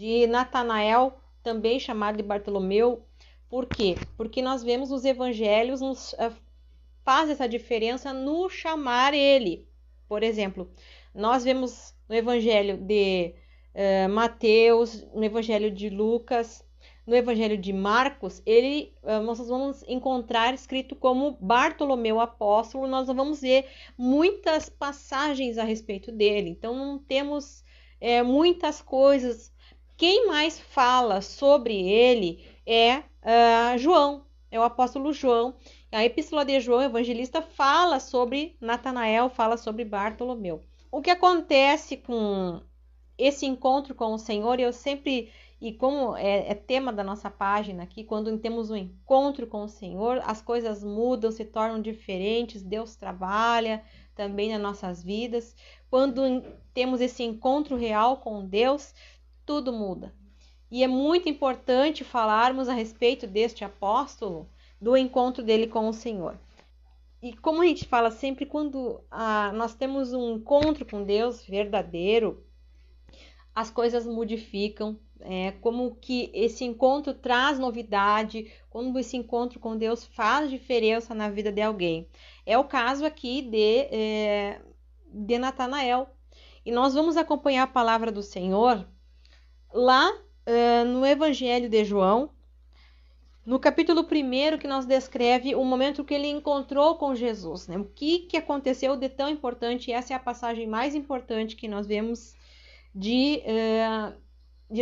de Natanael, também chamado de Bartolomeu. Por quê? Porque nós vemos os evangelhos faz essa diferença no chamar ele. Por exemplo, nós vemos no evangelho de Mateus, no evangelho de Lucas, no evangelho de Marcos, nós vamos encontrar escrito como Bartolomeu apóstolo. Nós vamos ver muitas passagens a respeito dele. Então não temos muitas coisas. Quem mais fala sobre ele é João, é o apóstolo João. A epístola de João, o evangelista, fala sobre Natanael, fala sobre Bartolomeu. O que acontece com esse encontro com o Senhor, e como é tema da nossa página aqui, quando temos um encontro com o Senhor, as coisas mudam, se tornam diferentes, Deus trabalha também nas nossas vidas. Quando temos esse encontro real com Deus, tudo muda. E é muito importante falarmos a respeito deste apóstolo, do encontro dele com o Senhor. E como a gente fala sempre, quando nós temos um encontro com Deus verdadeiro, as coisas modificam, como que esse encontro traz novidade, como esse encontro com Deus faz diferença na vida de alguém. É o caso aqui de Natanael. E nós vamos acompanhar a palavra do Senhor lá no Evangelho de João, no capítulo 1, que nos descreve o momento que ele encontrou com Jesus, né? O que aconteceu de tão importante, e essa é a passagem mais importante que nós vemos de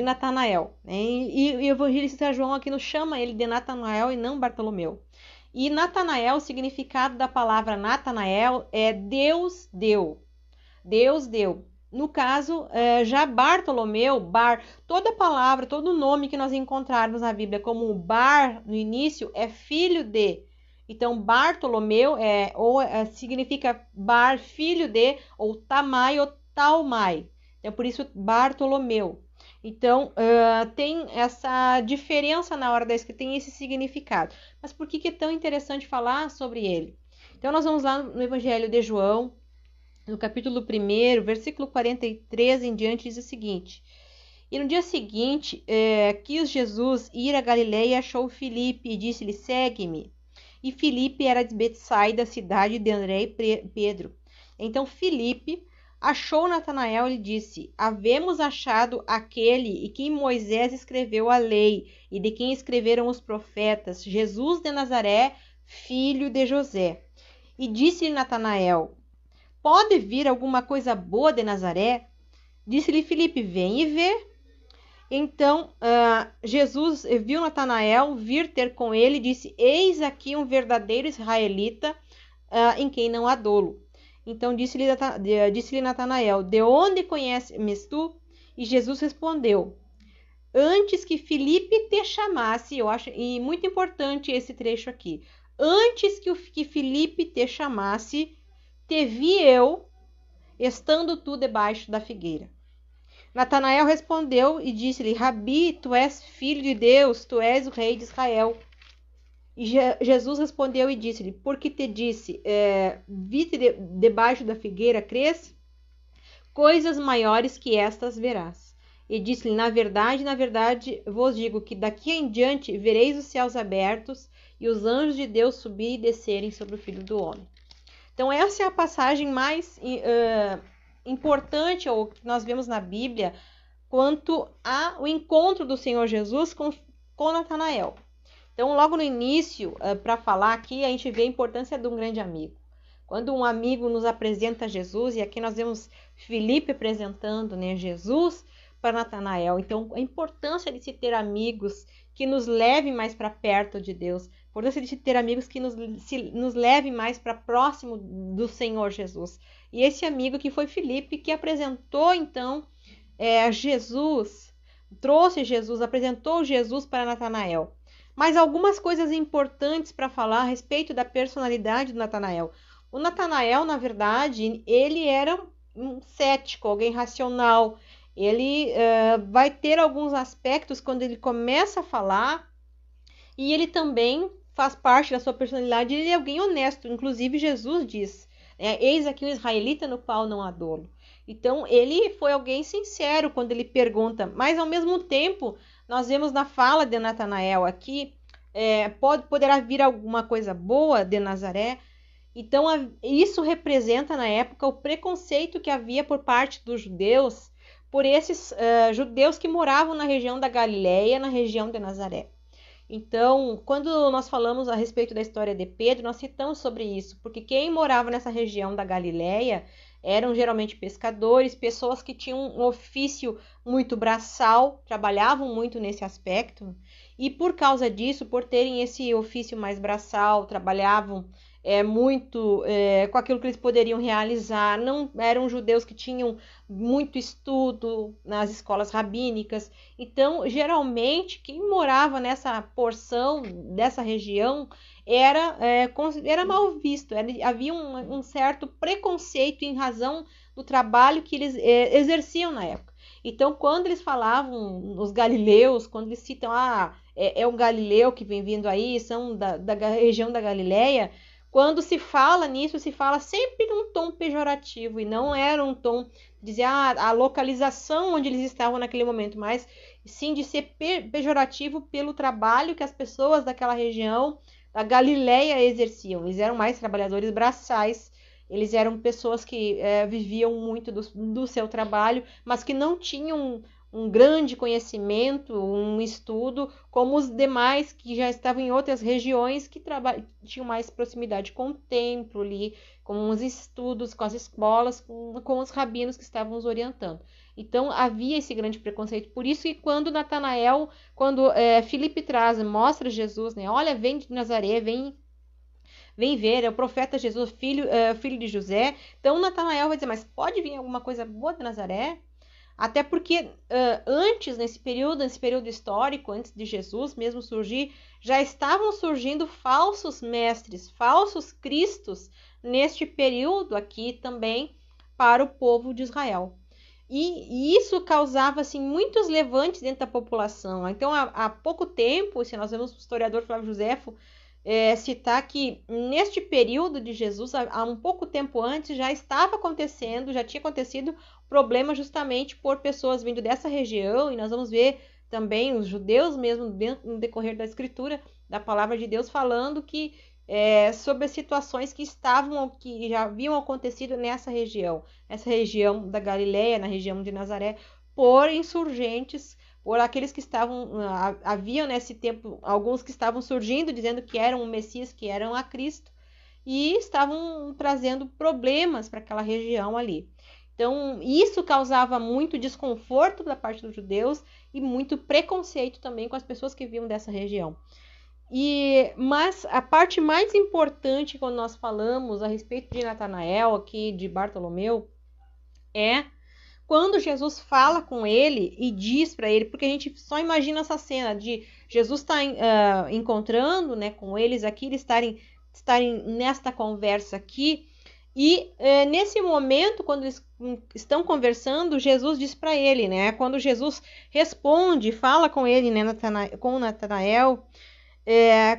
Natanael, né? E o evangelista João aqui nos chama ele de Natanael e não Bartolomeu. E Natanael, o significado da palavra Natanael é Deus deu. Deus deu. No caso, já Bartolomeu, toda palavra, todo nome que nós encontrarmos na Bíblia como Bar no início é filho de. Então, Bartolomeu significa Bar, filho de, ou Tamai ou Talmai. Então, por isso, Bartolomeu. Então, tem essa diferença na hora da escrita, tem esse significado. Mas por que é tão interessante falar sobre ele? Então, nós vamos lá no Evangelho de João, no capítulo 1, versículo 43 em diante, diz o seguinte: E no dia seguinte, quis Jesus ir a Galiléia e achou Filipe, e disse-lhe, segue-me. E Filipe era de Betsaida, cidade de André e Pedro. Então Filipe achou Natanael e lhe disse, havemos achado aquele em quem Moisés escreveu a lei, e de quem escreveram os profetas, Jesus de Nazaré, filho de José. E disse-lhe Natanael, pode vir alguma coisa boa de Nazaré? Disse-lhe Filipe, vem e vê. Então, Jesus viu Natanael vir ter com ele e disse, eis aqui um verdadeiro israelita em quem não há dolo. Então, disse-lhe Natanael, de onde conheces tu? E Jesus respondeu, antes que Filipe te chamasse, eu acho, e muito importante esse trecho aqui, antes que Filipe te chamasse, te vi eu, estando tu debaixo da figueira. Natanael respondeu e disse-lhe, Rabi, tu és filho de Deus, tu és o rei de Israel. E Jesus respondeu e disse-lhe, porque te disse, vi-te debaixo da figueira, crês? Coisas maiores que estas verás. E disse-lhe, na verdade, vos digo que daqui em diante vereis os céus abertos e os anjos de Deus subirem e descerem sobre o Filho do Homem. Então, essa é a passagem mais importante que nós vemos na Bíblia quanto ao encontro do Senhor Jesus com Natanael. Então, logo no início, para falar aqui, a gente vê a importância de um grande amigo. Quando um amigo nos apresenta Jesus, e aqui nós vemos Filipe apresentando, né, Jesus para Natanael. Então, a importância de se ter amigos que nos levem mais para perto de Deus, a importância de se ter amigos que nos levem mais para próximo do Senhor Jesus. E esse amigo que foi Filipe, que apresentou então Jesus, trouxe Jesus, apresentou Jesus para Natanael. Mas algumas coisas importantes para falar a respeito da personalidade do Natanael. O Natanael, na verdade, ele era um cético, alguém racional. Ele vai ter alguns aspectos quando ele começa a falar, e ele também faz parte da sua personalidade, ele é alguém honesto. Inclusive, Jesus diz, eis aqui um israelita no qual não há dolo. Então, ele foi alguém sincero quando ele pergunta, mas ao mesmo tempo, nós vemos na fala de Natanael aqui, poderá vir alguma coisa boa de Nazaré? Então, isso representa na época o preconceito que havia por parte dos judeus por esses judeus que moravam na região da Galileia, na região de Nazaré. Então, quando nós falamos a respeito da história de Pedro, nós citamos sobre isso, porque quem morava nessa região da Galileia eram geralmente pescadores, pessoas que tinham um ofício muito braçal, trabalhavam muito nesse aspecto, e por causa disso, por terem esse ofício mais braçal, trabalhavam muito com aquilo que eles poderiam realizar, não eram judeus que tinham muito estudo nas escolas rabínicas. Então, geralmente, quem morava nessa porção dessa região era mal visto, havia um certo preconceito em razão do trabalho que eles exerciam na época. Então, quando eles falavam, os galileus, quando eles citam, é um galileu que vem vindo aí, são da região da Galileia, quando se fala nisso, se fala sempre num tom pejorativo, e não era um tom de dizer a localização onde eles estavam naquele momento, mas sim de ser pejorativo pelo trabalho que as pessoas daquela região, da Galileia, exerciam. Eles eram mais trabalhadores braçais, eles eram pessoas que viviam muito do seu trabalho, mas que não tinham um grande conhecimento, um estudo, como os demais que já estavam em outras regiões que tinham mais proximidade com o templo ali, com os estudos, com as escolas, com os rabinos que estavam os orientando. Então havia esse grande preconceito. Por isso que quando Natanael, quando Filipe mostra Jesus, né? Olha, vem de Nazaré, vem ver, é o profeta Jesus, filho de José. Então Natanael vai dizer, mas pode vir alguma coisa boa de Nazaré? Até porque antes, nesse período histórico, antes de Jesus mesmo surgir, já estavam surgindo falsos mestres, falsos cristos, neste período aqui também, para o povo de Israel. E isso causava assim, muitos levantes dentro da população. Então, há pouco tempo, se nós vemos o historiador Flávio Josefo citar que neste período de Jesus, há um pouco tempo antes, já estava acontecendo, já tinha acontecido problema justamente por pessoas vindo dessa região, e nós vamos ver também os judeus mesmo no decorrer da escritura, da palavra de Deus, falando que sobre as situações que já haviam acontecido nessa região da Galileia, na região de Nazaré, por insurgentes, por aqueles que haviam nesse tempo, alguns que estavam surgindo, dizendo que eram o Messias, que eram a Cristo, e estavam trazendo problemas para aquela região ali. Então, isso causava muito desconforto da parte dos judeus e muito preconceito também com as pessoas que viviam dessa região. Mas a parte mais importante quando nós falamos a respeito de Natanael, aqui de Bartolomeu, é quando Jesus fala com ele e diz para ele, porque a gente só imagina essa cena de Jesus estar encontrando, né, com eles aqui, eles estarem nesta conversa aqui, e nesse momento, quando eles estão conversando, Jesus diz para ele, né, quando Jesus responde, fala com ele, né, com Natanael,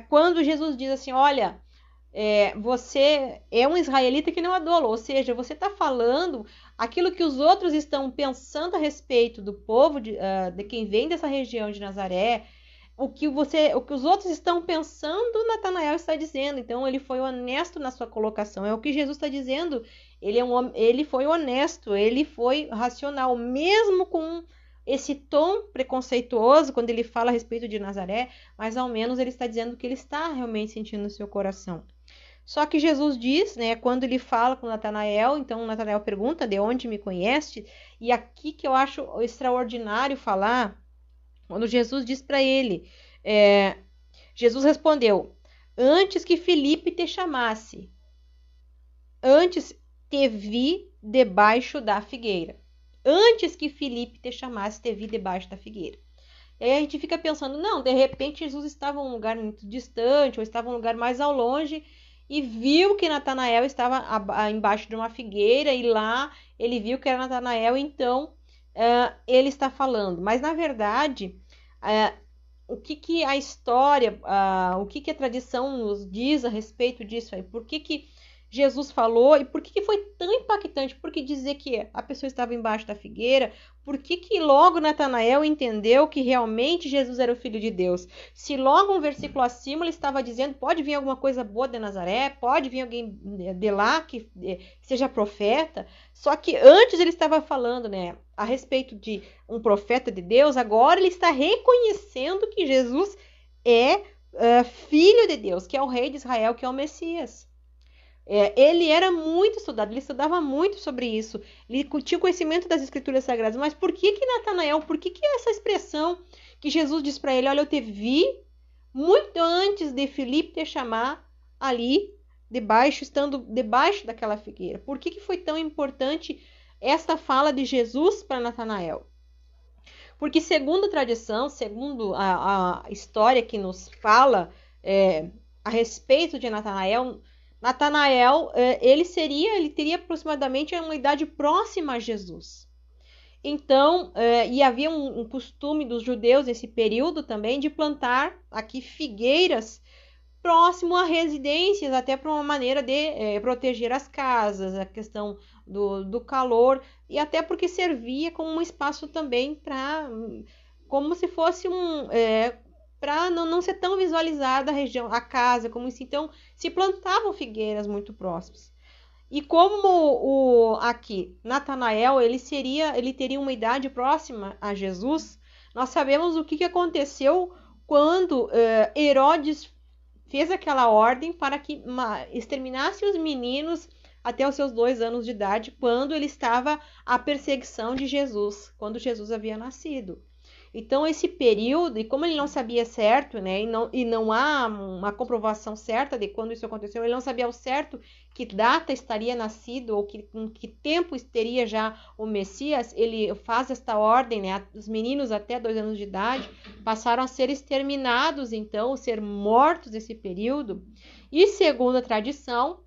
quando Jesus diz assim, olha, você é um israelita que não é dolo, ou seja, você está falando aquilo que os outros estão pensando a respeito do povo de quem vem dessa região de Nazaré, o que os outros estão pensando, Natanael está dizendo. Então ele foi honesto na sua colocação, é o que Jesus está dizendo. Ele foi honesto, ele foi racional, mesmo com esse tom preconceituoso quando ele fala a respeito de Nazaré, mas ao menos ele está dizendo o que ele está realmente sentindo no seu coração. Só que Jesus diz, né, quando ele fala com Natanael, então Natanael pergunta, de onde me conhece? E aqui que eu acho extraordinário falar, quando Jesus diz para ele, Jesus respondeu, antes que Filipe te chamasse, antes te vi debaixo da figueira. Antes que Filipe te chamasse, te vi debaixo da figueira. E aí a gente fica pensando, não, de repente Jesus estava em um lugar muito distante, ou estava em um lugar mais ao longe, e viu que Natanael estava embaixo de uma figueira, e lá ele viu que era Natanael, então ele está falando. Mas na verdade, o que a história, o que a tradição nos diz a respeito disso aí? Por que Jesus falou e por que foi tão impactante? Porque dizer que a pessoa estava embaixo da figueira, por que logo Natanael entendeu que realmente Jesus era o Filho de Deus? Se logo um versículo acima ele estava dizendo, pode vir alguma coisa boa de Nazaré, pode vir alguém de lá que seja profeta, só que antes ele estava falando, né, a respeito de um profeta de Deus, agora ele está reconhecendo que Jesus é Filho de Deus, que é o Rei de Israel, que é o Messias. Ele era muito estudado, ele estudava muito sobre isso, ele tinha conhecimento das Escrituras Sagradas, mas por que Natanael, por que essa expressão que Jesus diz para ele, olha, eu te vi muito antes de Filipe te chamar ali, estando debaixo daquela figueira? Por que foi tão importante esta fala de Jesus para Natanael? Porque segundo a tradição, segundo a história que nos fala a respeito de Natanael, ele teria aproximadamente uma idade próxima a Jesus. Então, e havia um costume dos judeus nesse período também de plantar aqui figueiras próximo a residências, até para uma maneira de proteger as casas, a questão do calor, e até porque servia como um espaço também para, como se fosse para não ser tão visualizada a região, a casa, como isso. Então, se plantavam figueiras muito próximas. E como aqui, Natanael, ele teria uma idade próxima a Jesus, nós sabemos o que aconteceu quando Herodes fez aquela ordem para que exterminasse os meninos até os seus 2 anos de idade, quando ele estava à perseguição de Jesus, quando Jesus havia nascido. Então, esse período, e como ele não sabia certo, né, e não há uma comprovação certa de quando isso aconteceu, ele não sabia ao certo que data estaria nascido, ou com que tempo teria já o Messias, ele faz esta ordem, né, os meninos até 2 anos de idade passaram a ser exterminados, então, ser mortos nesse período. E segundo a tradição,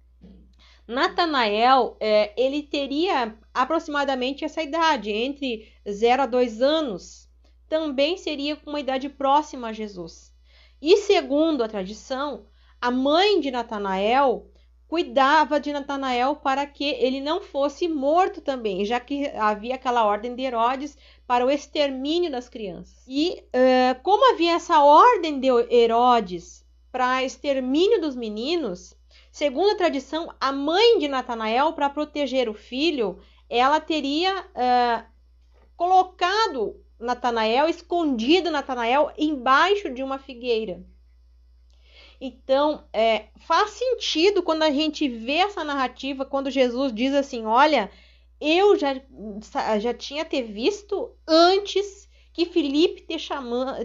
Natanael, ele teria aproximadamente essa idade, entre 0 a 2 anos, também seria com uma idade próxima a Jesus. E segundo a tradição, a mãe de Natanael cuidava de Natanael para que ele não fosse morto também, já que havia aquela ordem de Herodes para o extermínio das crianças. E como havia essa ordem de Herodes para extermínio dos meninos, segundo a tradição, a mãe de Natanael, para proteger o filho, ela teria colocado escondido Natanael embaixo de uma figueira. Então, faz sentido quando a gente vê essa narrativa, quando Jesus diz assim, olha, eu já tinha te visto antes que Filipe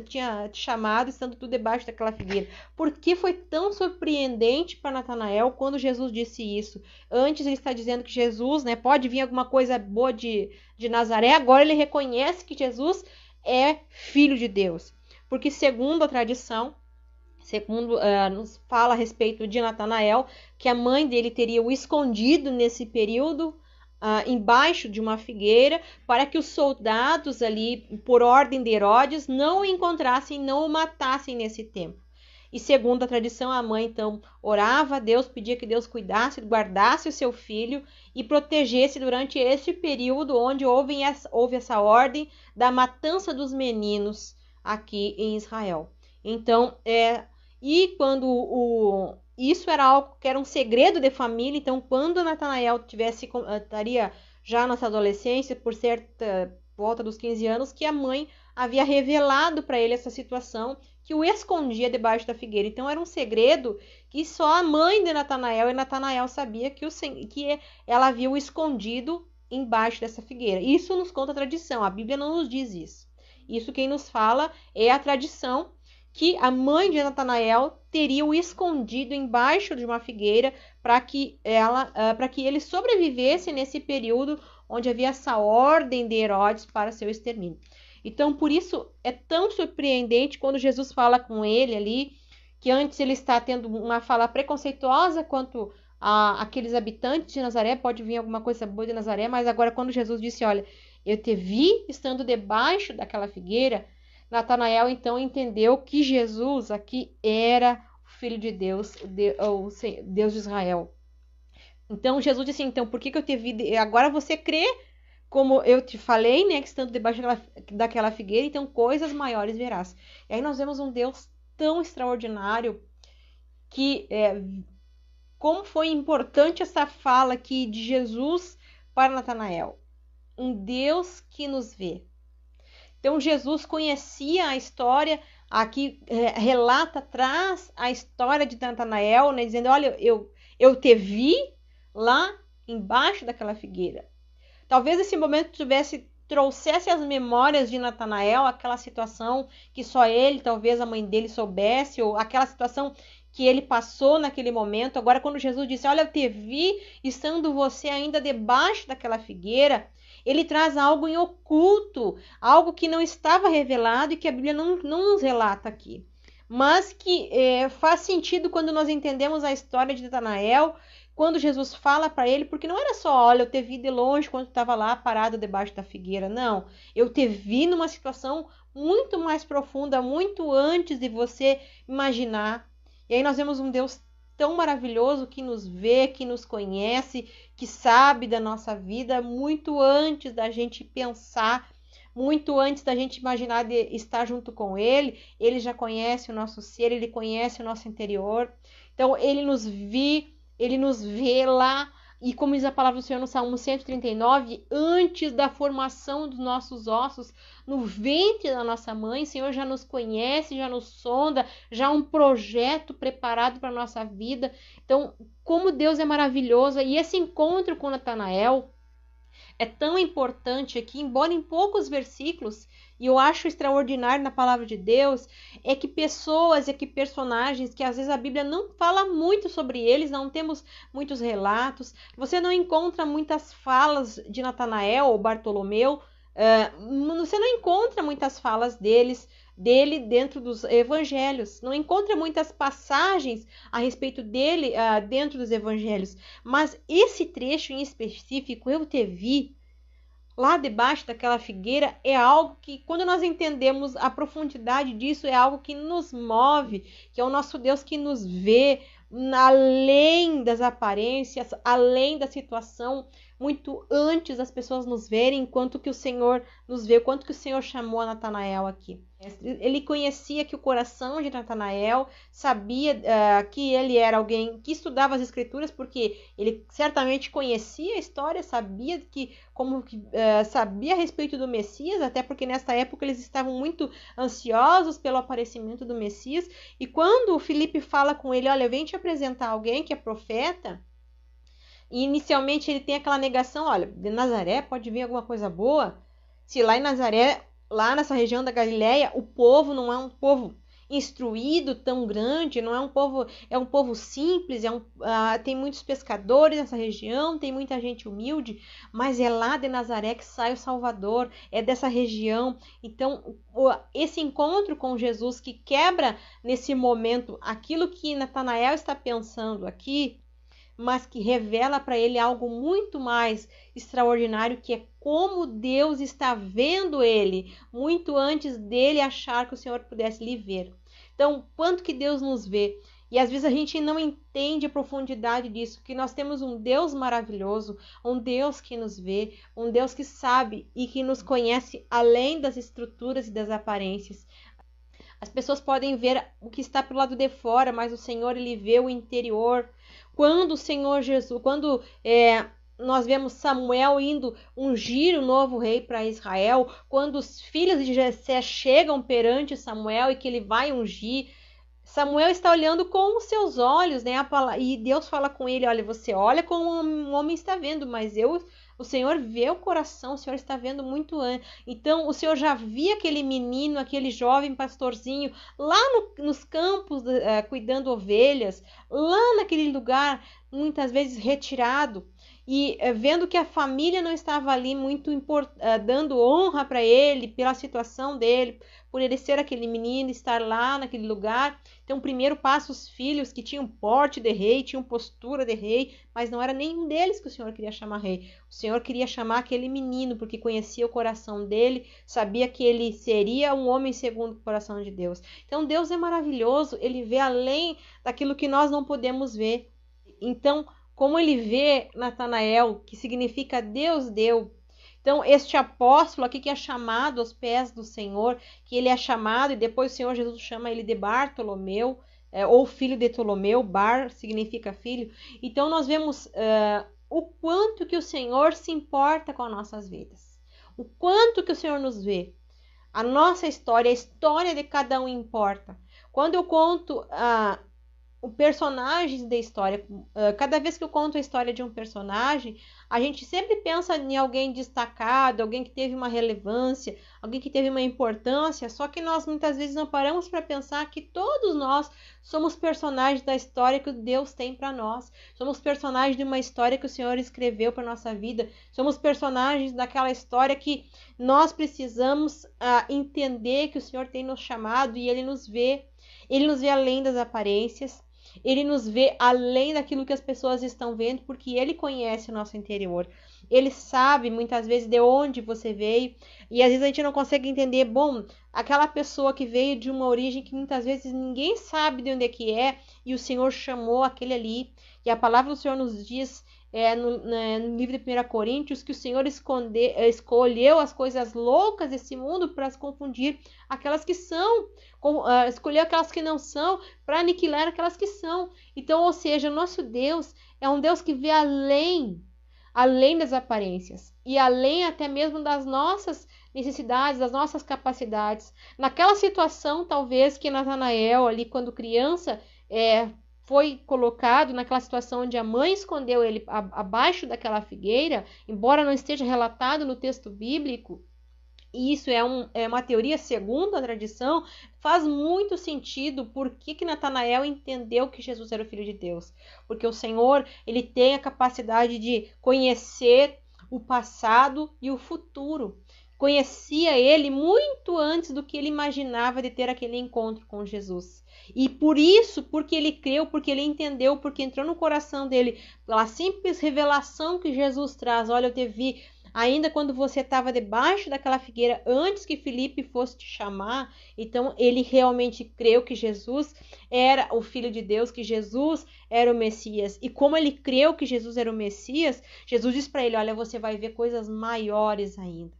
tinha te chamado, estando tu debaixo daquela figueira. Por que foi tão surpreendente para Natanael quando Jesus disse isso? Antes ele está dizendo que Jesus, né, pode vir alguma coisa boa de Nazaré, agora ele reconhece que Jesus é Filho de Deus. Porque segundo a tradição, nos fala a respeito de Natanael, que a mãe dele teria o escondido nesse período, embaixo de uma figueira, para que os soldados ali, por ordem de Herodes, não o encontrassem, não o matassem nesse tempo. E segundo a tradição, a mãe então orava a Deus, pedia que Deus cuidasse, guardasse o seu filho e protegesse durante esse período onde houve essa ordem da matança dos meninos aqui em Israel. Então, e quando isso era algo que era um segredo de família, então quando Natanael estaria já na sua adolescência, por volta dos 15 anos, que a mãe havia revelado para ele essa situação, que o escondia debaixo da figueira. Então era um segredo que só a mãe de Natanael, e Natanael sabia que ela havia o escondido embaixo dessa figueira. Isso nos conta a tradição, a Bíblia não nos diz isso. Isso quem nos fala é a tradição, que a mãe de Natanael teria o escondido embaixo de uma figueira para que ele sobrevivesse nesse período onde havia essa ordem de Herodes para seu extermínio. Então, por isso é tão surpreendente quando Jesus fala com ele ali, que antes ele está tendo uma fala preconceituosa quanto aqueles habitantes de Nazaré, pode vir alguma coisa boa de Nazaré, mas agora quando Jesus disse, olha, eu te vi estando debaixo daquela figueira, Natanael então entendeu que Jesus aqui era o Filho de Deus, o Deus de Israel. Então Jesus disse, então, por que eu te vi? Agora você crê, como eu te falei, né, que estando debaixo daquela figueira, então coisas maiores verás. E aí nós vemos um Deus tão extraordinário que como foi importante essa fala aqui de Jesus para Natanael. Um Deus que nos vê. Então Jesus conhecia a história, aqui relata, traz a história de Natanael, né, dizendo, olha, eu te vi lá embaixo daquela figueira. Talvez esse momento trouxesse as memórias de Natanael, aquela situação que só ele, talvez a mãe dele soubesse, ou aquela situação que ele passou naquele momento. Agora, quando Jesus disse, olha, eu te vi estando você ainda debaixo daquela figueira, ele traz algo em oculto, algo que não estava revelado e que a Bíblia não nos relata aqui. Mas que faz sentido quando nós entendemos a história de Natanael, quando Jesus fala para ele, porque não era só, olha, eu te vi de longe quando estava lá parado debaixo da figueira. Não, eu te vi numa situação muito mais profunda, muito antes de você imaginar. E aí nós vemos um Deus tão maravilhoso que nos vê, que nos conhece, que sabe da nossa vida muito antes da gente pensar, muito antes da gente imaginar de estar junto com ele. Ele já conhece o nosso ser, ele conhece o nosso interior. Então ele nos vê lá, e como diz a palavra do Senhor no Salmo 139, antes da formação dos nossos ossos, no ventre da nossa mãe, o Senhor já nos conhece, já nos sonda, já há um projeto preparado para a nossa vida. Então, como Deus é maravilhoso, e esse encontro com Natanael é tão importante aqui, embora em poucos versículos, e eu acho extraordinário na palavra de Deus, é que pessoas, é que personagens, que às vezes a Bíblia não fala muito sobre eles, não temos muitos relatos, você não encontra muitas falas de Natanael ou Bartolomeu, você não encontra muitas falas dele dentro dos evangelhos, não encontra muitas passagens a respeito dele dentro dos evangelhos, mas esse trecho em específico, eu te vi lá debaixo daquela figueira, é algo que, quando nós entendemos a profundidade disso, é algo que nos move, que é o nosso Deus que nos vê além das aparências, além da situação, muito antes das pessoas nos verem, enquanto que o Senhor nos vê, quanto que o Senhor chamou a Natanael aqui. Ele conhecia que o coração de Natanael, sabia que ele era alguém que estudava as Escrituras, porque ele certamente conhecia a história, sabia sabia a respeito do Messias, até porque nessa época eles estavam muito ansiosos pelo aparecimento do Messias. E quando o Filipe fala com ele, olha, vem te apresentar alguém que é profeta, e inicialmente ele tem aquela negação, olha, de Nazaré pode vir alguma coisa boa? Se lá em Nazaré, lá nessa região da Galileia, o povo não é um povo instruído tão grande, não é um povo simples, tem muitos pescadores nessa região, tem muita gente humilde, mas é lá de Nazaré que sai o Salvador, é dessa região. Então, esse encontro com Jesus que quebra nesse momento aquilo que Natanael está pensando aqui, mas que revela para ele algo muito mais extraordinário, que é como Deus está vendo ele, muito antes dele achar que o Senhor pudesse lhe ver. Então, quanto que Deus nos vê? E às vezes a gente não entende a profundidade disso, que nós temos um Deus maravilhoso, um Deus que nos vê, um Deus que sabe e que nos conhece além das estruturas e das aparências. As pessoas podem ver o que está pelo lado de fora, mas o Senhor, ele vê o interior. Quando o Senhor Jesus, nós vemos Samuel indo ungir o novo rei para Israel, quando os filhos de Jessé chegam perante Samuel e que ele vai ungir, Samuel está olhando com os seus olhos, né? E Deus fala com ele, olha, você olha como um homem está vendo, mas o Senhor vê o coração, o Senhor está vendo muito antes. Então, o Senhor já via aquele menino, aquele jovem pastorzinho, lá nos campos, cuidando ovelhas, lá naquele lugar, muitas vezes retirado, e vendo que a família não estava ali muito dando honra para ele, pela situação dele, por ele ser aquele menino, estar lá naquele lugar. Então, primeiro passa os filhos que tinham porte de rei, tinham postura de rei, mas não era nenhum deles que o Senhor queria chamar rei. O Senhor queria chamar aquele menino, porque conhecia o coração dele, sabia que ele seria um homem segundo o coração de Deus. Então, Deus é maravilhoso, ele vê além daquilo que nós não podemos ver. Então, como ele vê Natanael, que significa Deus deu. Então, este apóstolo aqui que é chamado aos pés do Senhor, que ele é chamado, e depois o Senhor Jesus chama ele de Bartolomeu, ou filho de Ptolomeu, Bar significa filho. Então, nós vemos o quanto que o Senhor se importa com as nossas vidas, o quanto que o Senhor nos vê. A nossa história, a história de cada um importa. Quando eu conto os personagens da história, cada vez que eu conto a história de um personagem, a gente sempre pensa em alguém destacado, alguém que teve uma relevância, alguém que teve uma importância, só que nós muitas vezes não paramos para pensar que todos nós somos personagens da história que Deus tem para nós, somos personagens de uma história que o Senhor escreveu para nossa vida, somos personagens daquela história que nós precisamos entender que o Senhor tem nos chamado e Ele nos vê além das aparências. Ele nos vê além daquilo que as pessoas estão vendo, porque Ele conhece o nosso interior. Ele sabe muitas vezes de onde você veio, e às vezes a gente não consegue entender, bom, aquela pessoa que veio de uma origem que muitas vezes ninguém sabe de onde é que é, e o Senhor chamou aquele ali. E a palavra do Senhor nos diz no livro de 1 Coríntios que o Senhor escolheu as coisas loucas desse mundo para confundir aquelas que são, escolheu aquelas que não são para aniquilar aquelas que são. Então, ou seja, o nosso Deus é um Deus que vê além das aparências e além até mesmo das nossas necessidades, das nossas capacidades. Naquela situação, talvez, que Natanael ali quando criança foi colocado naquela situação onde a mãe escondeu ele abaixo daquela figueira, embora não esteja relatado no texto bíblico, e isso é uma teoria segundo a tradição, faz muito sentido por que Natanael entendeu que Jesus era o Filho de Deus. Porque o Senhor, ele tem a capacidade de conhecer o passado e o futuro. Conhecia ele muito antes do que ele imaginava de ter aquele encontro com Jesus. E por isso, porque ele creu, porque ele entendeu, porque entrou no coração dele, pela simples revelação que Jesus traz. Olha, eu te vi ainda quando você estava debaixo daquela figueira, antes que Filipe fosse te chamar. Então, ele realmente creu que Jesus era o Filho de Deus, que Jesus era o Messias. E como ele creu que Jesus era o Messias, Jesus disse para ele, olha, você vai ver coisas maiores ainda.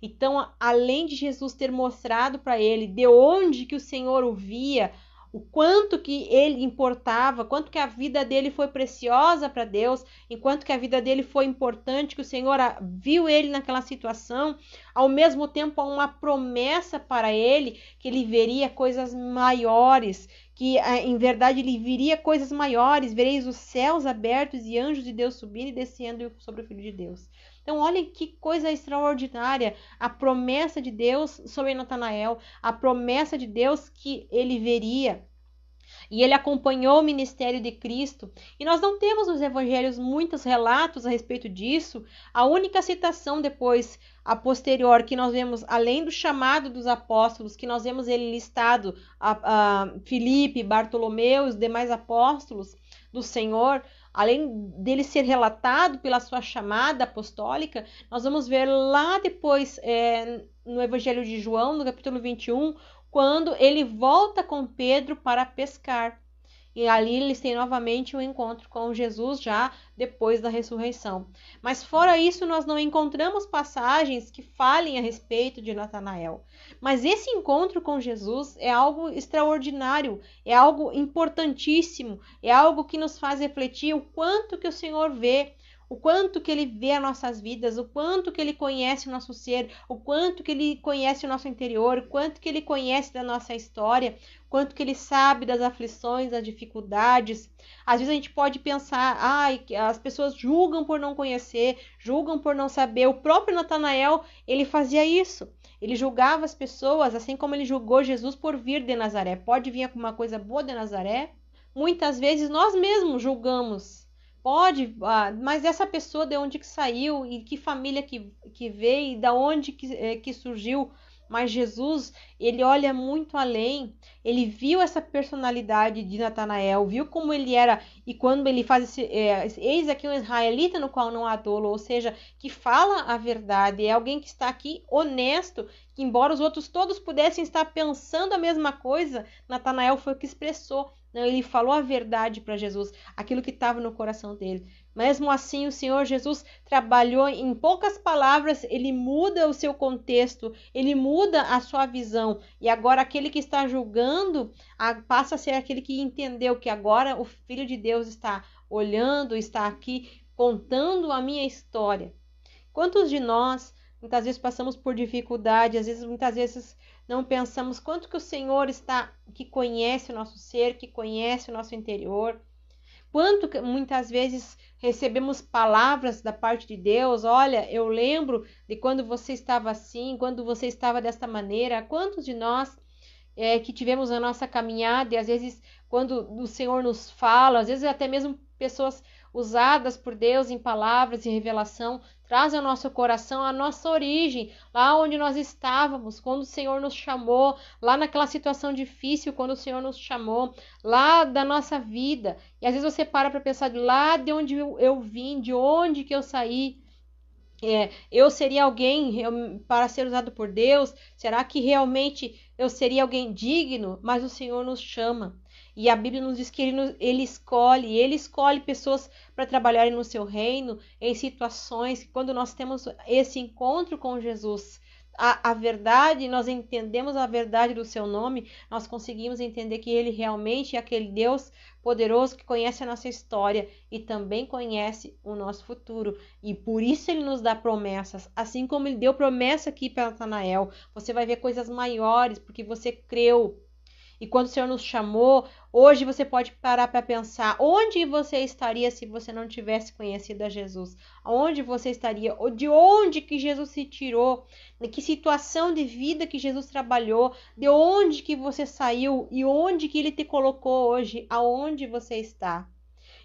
Então, além de Jesus ter mostrado para ele de onde que o Senhor o via, o quanto que ele importava, quanto que a vida dele foi preciosa para Deus, enquanto que a vida dele foi importante, que o Senhor viu ele naquela situação, ao mesmo tempo há uma promessa para ele, que ele veria coisas maiores, que em verdade ele viria coisas maiores, vereis os céus abertos e anjos de Deus subindo e descendo sobre o Filho de Deus. Então, olhem que coisa extraordinária, a promessa de Deus sobre Natanael, a promessa de Deus que ele veria. E ele acompanhou o ministério de Cristo. E nós não temos nos evangelhos muitos relatos a respeito disso. A única citação depois, a posterior, que nós vemos, além do chamado dos apóstolos, que nós vemos ele listado, Filipe, Bartolomeu e os demais apóstolos do Senhor, além dele ser relatado pela sua chamada apostólica, nós vamos ver lá depois, no Evangelho de João, no capítulo 21, quando ele volta com Pedro para pescar. E ali eles têm novamente um encontro com Jesus já depois da ressurreição. Mas fora isso, nós não encontramos passagens que falem a respeito de Natanael. Mas esse encontro com Jesus é algo extraordinário, é algo importantíssimo, é algo que nos faz refletir o quanto que o Senhor vê, o quanto que ele vê as nossas vidas, o quanto que ele conhece o nosso ser, o quanto que ele conhece o nosso interior, o quanto que ele conhece da nossa história, o quanto que ele sabe das aflições, das dificuldades. Às vezes a gente pode pensar, as pessoas julgam por não conhecer, julgam por não saber. O próprio Natanael, ele fazia isso. Ele julgava as pessoas, assim como ele julgou Jesus por vir de Nazaré. Pode vir alguma coisa boa de Nazaré? Muitas vezes nós mesmos julgamos. Pode, mas essa pessoa de onde que saiu e que família que veio e da onde que surgiu, Mas Jesus, ele olha muito além. Ele viu essa personalidade de Natanael, viu como ele era, e quando ele faz esse, eis aqui um israelita no qual não há dolo, ou seja, que fala a verdade, é alguém que está aqui honesto, que embora os outros todos pudessem estar pensando a mesma coisa, Natanael foi o que expressou. Não, ele falou a verdade para Jesus, aquilo que estava no coração dele. Mesmo assim, o Senhor Jesus trabalhou em poucas palavras, ele muda o seu contexto, ele muda a sua visão. E agora aquele que está julgando passa a ser aquele que entendeu que agora o Filho de Deus está olhando, está aqui contando a minha história. Quantos de nós muitas vezes passamos por dificuldade, às vezes muitas vezes não pensamos quanto que o Senhor está, que conhece o nosso ser, que conhece o nosso interior. Quanto que muitas vezes recebemos palavras da parte de Deus, olha, eu lembro de quando você estava assim, quando você estava desta maneira. Quantos de nós que tivemos a nossa caminhada e às vezes quando o Senhor nos fala, às vezes até mesmo pessoas usadas por Deus em palavras e revelação, trazem ao nosso coração a nossa origem, lá onde nós estávamos, quando o Senhor nos chamou, lá naquela situação difícil, quando o Senhor nos chamou, lá da nossa vida. E às vezes você para pensar de lá de onde eu vim, de onde que eu saí. Eu seria alguém para ser usado por Deus? Será que realmente eu seria alguém digno? Mas o Senhor nos chama. E a Bíblia nos diz que Ele escolhe pessoas para trabalharem no seu reino, em situações que quando nós temos esse encontro com Jesus, a verdade, nós entendemos a verdade do seu nome, nós conseguimos entender que Ele realmente é aquele Deus poderoso que conhece a nossa história e também conhece o nosso futuro. E por isso Ele nos dá promessas, assim como Ele deu promessa aqui para Natanael. Você vai ver coisas maiores porque você creu. E quando o Senhor nos chamou, hoje você pode parar para pensar onde você estaria se você não tivesse conhecido a Jesus. Onde você estaria? De onde que Jesus se tirou? De que situação de vida que Jesus trabalhou? De onde que você saiu? E onde que Ele te colocou hoje? Aonde você está?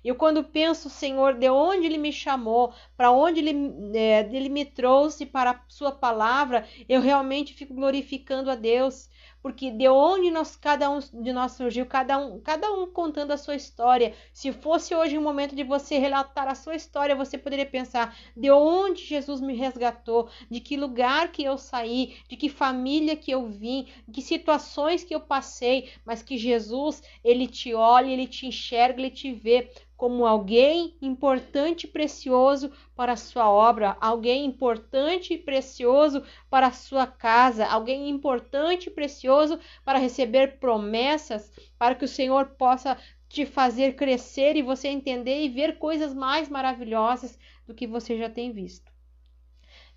Eu quando penso, Senhor, de onde Ele me chamou, para onde Ele me trouxe para a sua palavra, eu realmente fico glorificando a Deus. Porque de onde cada um de nós surgiu, cada um contando a sua história. Se fosse hoje um momento de você relatar a sua história, você poderia pensar de onde Jesus me resgatou, de que lugar que eu saí, de que família que eu vim, de que situações que eu passei, mas que Jesus, Ele te olha, Ele te enxerga, Ele te vê como alguém importante e precioso para a sua obra, alguém importante e precioso para a sua casa, alguém importante e precioso para receber promessas, para que o Senhor possa te fazer crescer e você entender e ver coisas mais maravilhosas do que você já tem visto.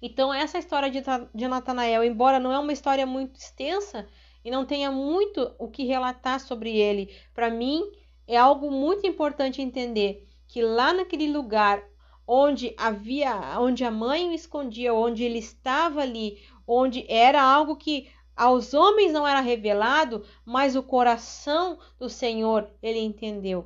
Então, essa história de Natanael, embora não é uma história muito extensa e não tenha muito o que relatar sobre ele, para mim é algo muito importante entender que lá naquele lugar onde a mãe o escondia, onde ele estava ali, onde era algo que aos homens não era revelado, mas o coração do Senhor ele entendeu.